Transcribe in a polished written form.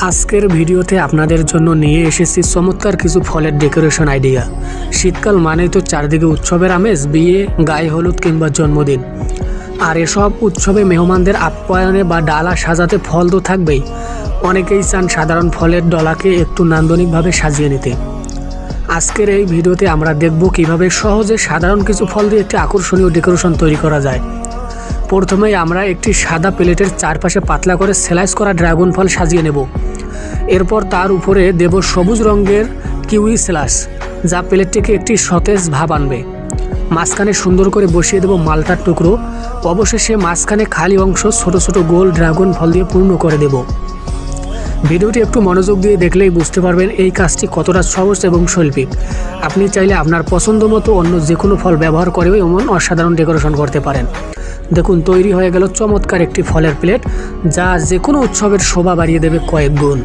আজকের ভিডিওতে আপনাদের জন্য নিয়ে এসেছি চমৎকার কিছু ফলের ডেকোরেশন আইডিয়া। শীতকাল মানেই তো চারদিকে উৎসবের আমেজ, বিয়ে, গায়ে হলুদ কিংবা জন্মদিন। আর এসব উৎসবে মেহমানদের আপ্যায়নে বা ডালা সাজাতে ফল তো থাকবেই। অনেকেই চান সাধারণ ফলের ডলাকে একটু নান্দনিকভাবে সাজিয়ে নিতে। আজকের এই ভিডিওতে আমরা দেখব কিভাবে সহজে সাধারণ কিছু ফল দিয়ে একটি আকর্ষণীয় ডেকোরেশন তৈরি করা যায়। প্রথমেই আমরা একটি সাদা প্লেটের চারপাশে পাতলা করে স্লাইস করা ড্রাগন ফল সাজিয়ে নেব। এরপর তার উপরে দেব সবুজ রঙের কিউই স্লাইস, যা প্লেটটিকে একটি সতেজ ভাব আনবে। মাঝখানে সুন্দর করে বসিয়ে দেব মালটার টুকরো। অবশেষে মাঝখানে খালি অংশ ছোট ছোট গোল ড্রাগন ফল দিয়ে পূর্ণ করে দেব। ভিডিওটি একটু মনোযোগ দিয়ে দেখলেই বুঝতে পারবেন এই কাজটি কতটা সহজ এবং শৈল্পিক। আপনি চাইলে আপনার পছন্দ মতো অন্য যে কোনো ফল ব্যবহার করেও এমন অসাধারণ ডেকোরেশন করতে পারেন। দেখুন, তৈরি হয়ে গেল চমৎকার একটি ফলের প্লেট, যা যে কোনো উৎসবের শোভা বাড়িয়ে দেবে কয়েক গুণ।